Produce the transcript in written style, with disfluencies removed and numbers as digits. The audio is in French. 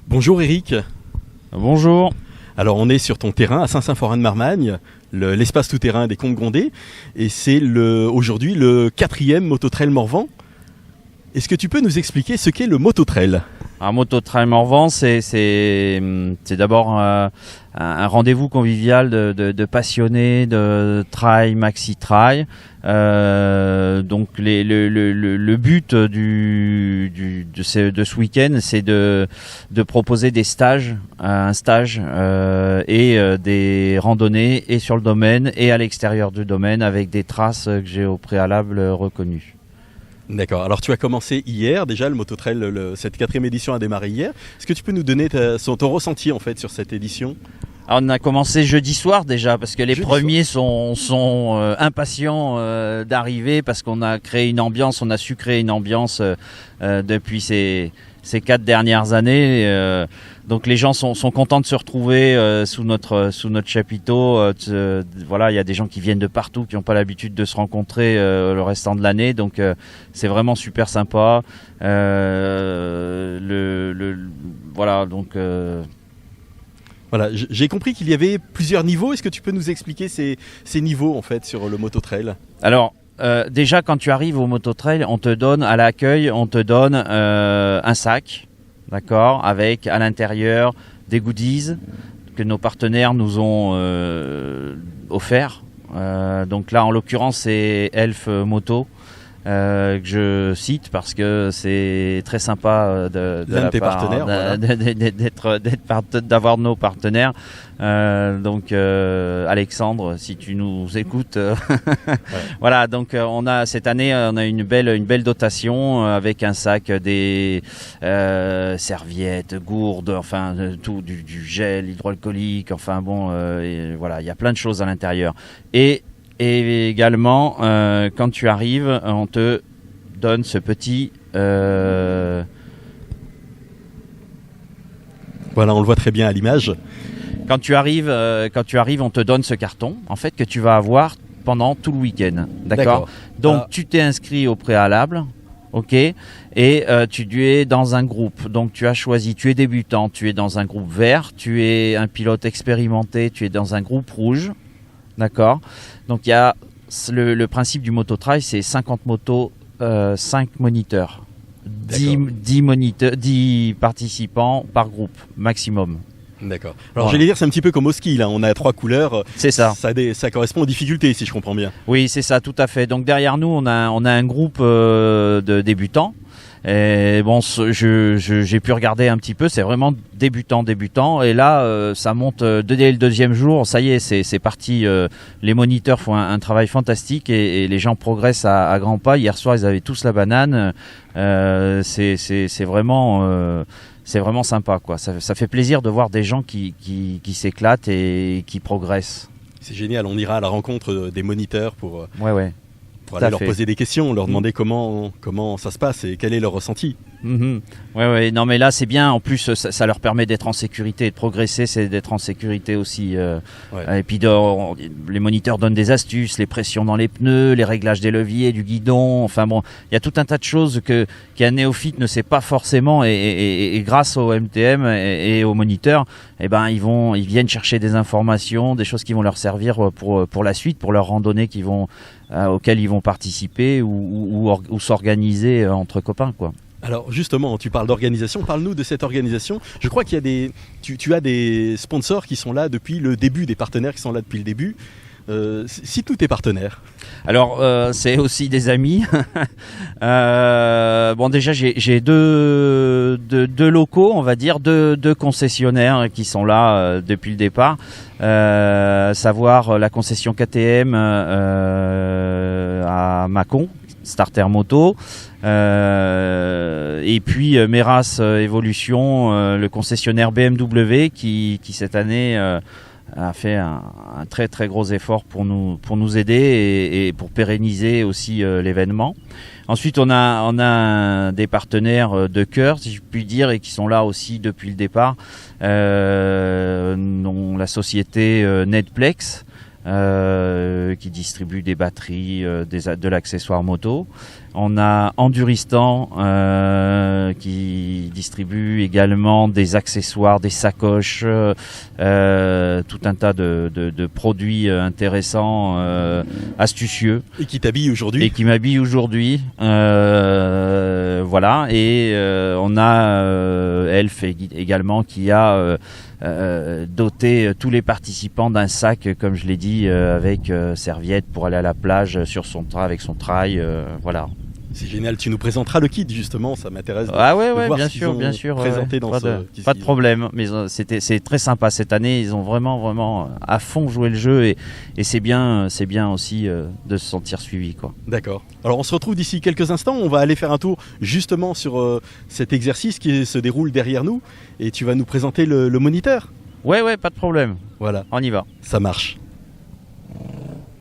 Bonjour Eric. Bonjour. Alors on est sur ton terrain à Saint-Symphorien-de-Marmagne, l'espace tout-terrain des Comtes Gondé, et c'est aujourd'hui le 4e Mototrail Morvan. Est-ce que tu peux nous expliquer ce qu'est le Mototrail ? Un Mototrail Morvan, c'est d'abord un rendez-vous convivial de passionnés de trail, maxi-trail. Donc le but de ce week-end, c'est de proposer des stages, et des randonnées et sur le domaine et à l'extérieur du domaine avec des traces que j'ai au préalable reconnues. D'accord, alors tu as commencé hier, déjà le Mototrail, cette 4e édition a démarré hier. Est-ce que tu peux nous donner ton ressenti en fait sur cette édition ? Alors, on a commencé jeudi soir déjà parce que les premiers sont impatients d'arriver parce qu'on a créé une ambiance, on a su créer une ambiance depuis ces 4 dernières années. Donc les gens sont contents de se retrouver sous notre chapiteau. Voilà, il y a des gens qui viennent de partout, qui n'ont pas l'habitude de se rencontrer le restant de l'année. Donc c'est vraiment super sympa. Voilà, donc. Voilà, j'ai compris qu'il y avait plusieurs niveaux. Est-ce que tu peux nous expliquer ces niveaux en fait sur le Mototrail ? Alors. Déjà, quand tu arrives au Mototrail, à l'accueil, on te donne un sac, d'accord, avec à l'intérieur des goodies que nos partenaires nous ont offerts. Donc là, en l'occurrence, c'est Elf Moto. Que je cite parce que c'est très sympa d'avoir nos partenaires. Donc Alexandre, si tu nous écoutes, ouais. Voilà. Donc cette année, on a une belle dotation avec un sac, des serviettes, gourdes, enfin tout du gel hydroalcoolique. Enfin bon, et voilà, il y a plein de choses à l'intérieur. Et également, quand tu arrives, on te donne ce petit... Voilà, on le voit très bien à l'image. Quand tu arrives, on te donne ce carton, en fait, que tu vas avoir pendant tout le week-end. D'accord. Donc, tu t'es inscrit au préalable, ok, et tu es dans un groupe. Donc, tu as choisi, tu es débutant, tu es dans un groupe vert, tu es un pilote expérimenté, tu es dans un groupe rouge. D'accord. Donc il y a le principe du Mototrail, c'est 50 motos, 5 moniteurs, 10 participants par groupe maximum. D'accord. Alors j'allais dire c'est un petit peu comme au ski là, on a 3 couleurs. C'est ça. Ça correspond aux difficultés si je comprends bien. Oui, c'est ça, tout à fait. Donc derrière nous, on a un groupe de débutants. Et bon, j'ai pu regarder un petit peu, c'est vraiment débutant. Et là, ça monte dès le 2e jour. Ça y est, c'est parti. Les moniteurs font un travail fantastique et les gens progressent à grands pas. Hier soir, ils avaient tous la banane. C'est vraiment sympa, quoi. Ça fait plaisir de voir des gens qui s'éclatent et qui progressent. C'est génial. On ira à la rencontre des moniteurs pour. Ouais. Pour aller leur poser des questions, leur demander comment ça se passe et quel est leur ressenti. Ouais. Non, mais là, c'est bien. En plus, ça leur permet d'être en sécurité, de progresser, c'est d'être en sécurité aussi. Et puis, les moniteurs donnent des astuces, les pressions dans les pneus, les réglages des leviers, du guidon. Enfin bon, il y a tout un tas de choses qu'un néophyte ne sait pas forcément. Et grâce au MTM et aux moniteurs, ils viennent chercher des informations, des choses qui vont leur servir pour la suite, pour leur randonnée auxquelles ils vont participer ou s'organiser entre copains, quoi. Alors justement, tu parles d'organisation, parle-nous de cette organisation. Je crois qu'il y a tu as des sponsors qui sont là depuis le début, des partenaires qui sont là depuis le début. Cite-nous tes partenaires. Alors c'est aussi des amis. Bon, déjà j'ai deux locaux, on va dire, deux concessionnaires qui sont là depuis le départ. Savoir la concession KTM à Mâcon, Starter Moto, et puis Meras Evolution, le concessionnaire BMW qui cette année a fait un très très gros effort pour nous aider et pour pérenniser aussi l'événement. Ensuite, on a des partenaires de cœur, si je puis dire, et qui sont là aussi depuis le départ. La société Netplex, qui distribue des batteries, de l'accessoire moto. On a Enduristan qui distribue également des accessoires, des sacoches, tout un tas de produits intéressants, astucieux. Et qui t'habille aujourd'hui. Et qui m'habille aujourd'hui. Voilà. Et on a Elf également qui a doté tous les participants d'un sac, comme je l'ai dit, avec serviette pour aller à la plage avec son trail. Voilà. C'est génial, tu nous présenteras le kit justement, ça m'intéresse de voir bien ce sûr, qu'ils ont bien sûr. présenté dans pas de problème, mais c'est très sympa cette année, ils ont vraiment à fond joué le jeu et c'est bien aussi de se sentir suivi, quoi. D'accord. Alors on se retrouve d'ici quelques instants, on va aller faire un tour justement sur cet exercice qui se déroule derrière nous et tu vas nous présenter le moniteur. Ouais, pas de problème. Voilà. On y va. Ça marche.